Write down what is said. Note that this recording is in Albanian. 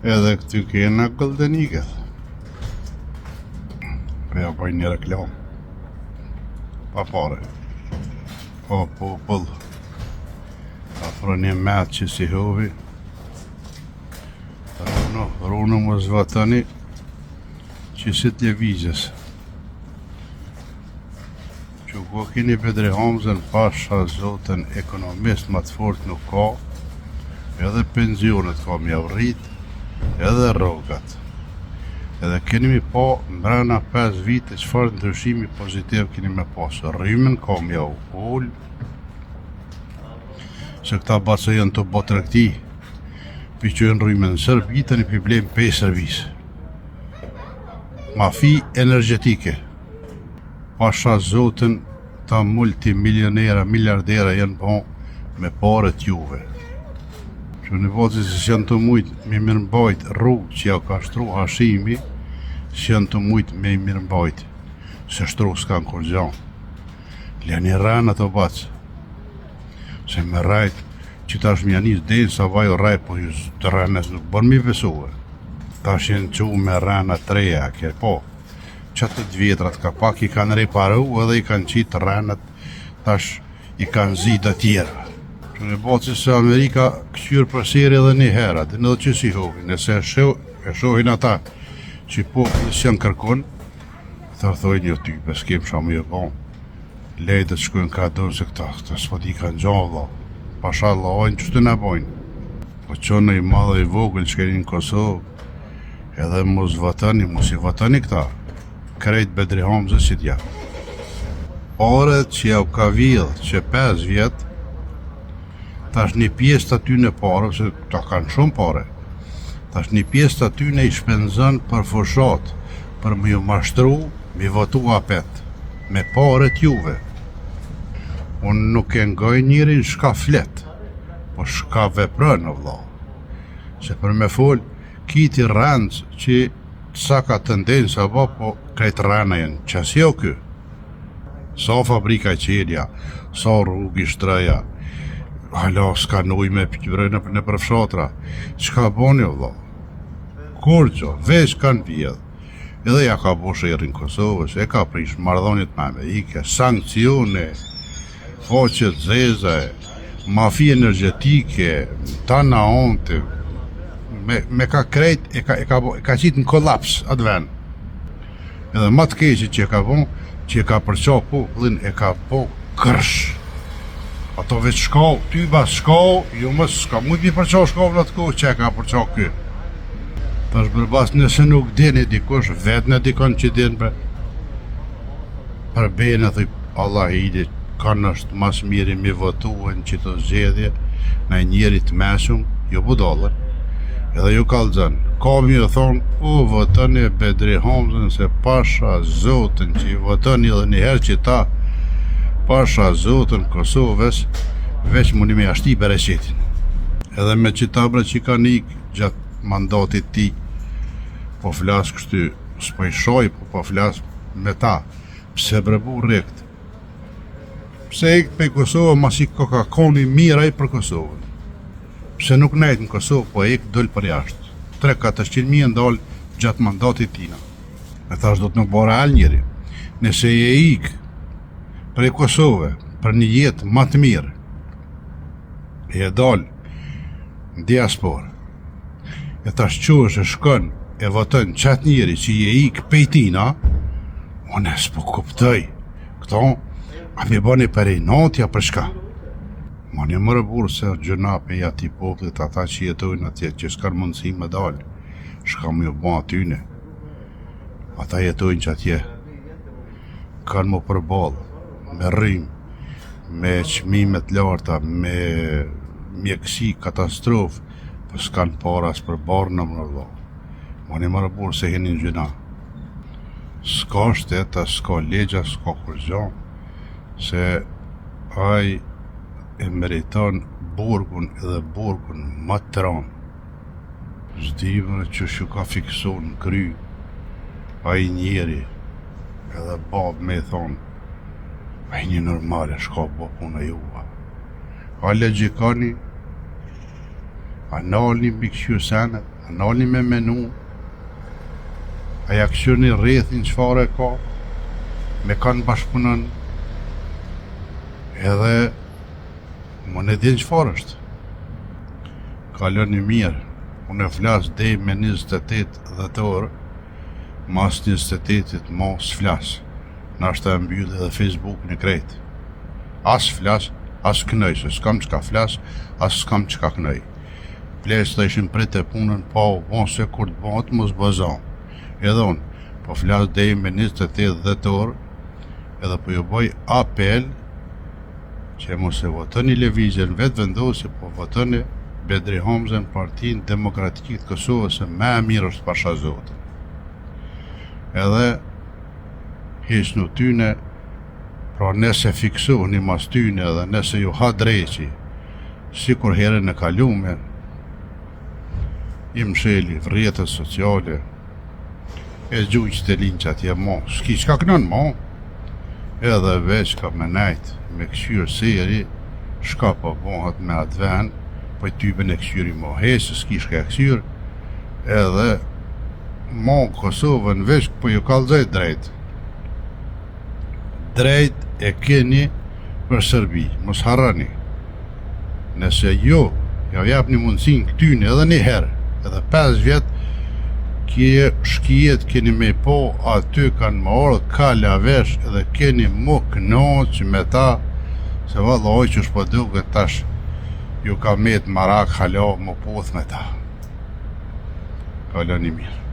Edhe këty kena Golden Eagle. Po ja bëj një reklam. Pa pare. O popull. Afroni metë që si hovi. Runë më zvatani që si t'levizjes. Që ko kini Bedri Hamzën pasha zotën ekonomist më të fort nuk ka, edhe pensionet ka mja rrit, edhe rrogat. Edhe keni mi pa mbrana 5 vite çfarë ndryshimi pozitiv keni me pasë. Rrymen ka mja ull, se këta baca janë të botë rekti, për që në rrymen sërb, vitën i problem 5 servis. Mafi energetike, pasha zotën ta multimilionera, miljardera janë bon me pare t'juve. Që në vazë se janë të mujtë me mirëmbajt rrugë që ja ka shtru Hashimi, që janë të mujtë me mirëmbajt, se shtru s'kan kur gjanë. Leni rana të bacë, se me rajt, që tash më janis denë sa vajo raj, po ju të rënës nuk bërë mi besuve. Tash jenë që me rëna 3, kje po. Qëtë të vjetrat ka pak i kanë reparu edhe i kanë qitë rënët, tash i kanë zida tjera. Që në bacë se Amerika këqyrë për seri edhe një herat, në dhe që si hovi, nëse e shohin ata që po nësë janë kërkon, thërthoj një ty, bes kem shamu e bon. Lejtë të shkojnë ka donë se këta s'po di kanë gjohë, pasha lojnë që të në bojnë. Po qonë i madhe i vogël që keni në Kosovë, edhe mos vatani, mos i vatani këta, krejt Bedri Hamzës si t'ja. Paret që ja u ka vjedhë që 5 vjetë, tash një pjesë të aty në pare, se ta kanë shumë pare, tash një pjesë të aty në i shpenzën për fushat, për më ju mashtru, mi votu apet, me pare t'juve. Unë nuk e ngoj njërin shka flet, po shka veprën o vla. Se për me fol, kiti rëndës që sa ka tendenca po krejt rëna jenë, qas jo kë. Sa fabrika qelja, sa rrugi shtreja, hala s'ka nuj me pëtjure në përfshatra, qka boni o vla. Kur gjo, veç kanë vjedhë, edhe ja ka bo shërin Kosovës, e ka prish mardhonit me Amerike, sankcione, foqet zeze, mafi energetike, ta na onte, me ka krejt, e ka qitë në kolaps atë ven. Edhe ma të keqi që e ka bon, që e ka përqa popullin, e ka po kërsh. Ato veç shkau, ty bas shkau, jo mës s'ka mujt mi përqa shkau në atë kohë që e ka përqa kë. Tash përbas nëse nuk dini dikush, vetë në dikon që din për bene, thuj, Allah i di, kanë është mas miri mi votuen që të zgjedhje në njerit mesum, jo budallë, edhe ju kalëzën. Ka mi e thonë, votoni Bedri Hamzën se pasha zotën që i votoni edhe njëherë që ta pasha zotën Kosovës, veç mundi me ashti bereqetin. Edhe me qitabra që ka nikë gjatë mandatit ti, po flasë kështu, s'po i shoj, po flasë me ta, pse brebu rekt. Pse e këtë pe Kosovë, mas i ka koni miraj për Kosovën. Pse nuk nejtë në Kosovë, po e këtë dëllë për jashtë. 300-400.000 ndalë gjatë mandatit tina. E thash do të nuk bërë al njëri. Nëse e ikë për e Kosovë, për një jetë më të mirë, e dalë në diasporë, e thash që është shkën e votën qatë njëri që e ikë pejtina, unë e s'po kuptoj. Këto, a mi bëni për e notja për shka? Ma një mërë burë se gjëna për e ati poplit ata që jetojnë atje, që s'kar mundësi me dalë, shka më ju bënë atyne. Ata jetojnë që atje, kanë më përbalë, me rrim, me qmimet larta, me mjekësi, katastrofë, për s'kanë paras për barë në më rëdo. Ma një mërë burë se henin gjëna. S'ka shteta, s'ka legja, s'ka kërgjan, se aj e meriton burgun edhe burgun më të ranë. Zdivën që shu ka fiksu në kry, aj njeri edhe babë me thonë, aj një normale shka bo puna juva. A legjikani, a nalni mbi këqyr senet, nalni me menu, aja këshyrni rrethin qëfare ka, me kanë bashkëpunon, edhe më në din qëfar është. Kaloni mirë, unë e flasë dej me 28 dhjetor, mas 28-it mos flasë. Nashta e mbyllë edhe Facebook në krejt. As flasë, as kënëj, se s'kam qka flasë, as s'kam qka kënëj. Plesë të ishin prit e punën, pa u bon se kur të bon të mos bëzon. Edhe unë, po flasë dej me 28 dhjetor, edhe po ju bëj apel, që mos e votoni lëvizjen vetë vendosje, po votoni Bedri Hamzën, Partinë Demokratike të Kosovës, se më e mirë është pasha Zotin. Edhe hiç në tyne, pra nëse fiksohuni mas tyne edhe nëse ju ha dreqi, si kur herën e kalume, i msheli rrjetet sociale, e gjujq të linqë atje mo, s'ki qka kënën mo, edhe veç ka me najt, me këshyrë seri, shka po bohat me atë ven, po i typen e këshyri mo hesë, s'ki shka e këshyrë, edhe mo Kosovën veç po ju kalzoj drejt. Drejt e keni për Serbi, mos harrani. Nëse jo, ja jap një mundësin këtyne edhe një herë, edhe 5 vjet, kje shkijet keni me po, aty kanë më orë kalla vesh, edhe keni më knoq me ta, se vallë oj që shpo duke tash, ju ka met marak hala më poth me ta. Kalani mirë.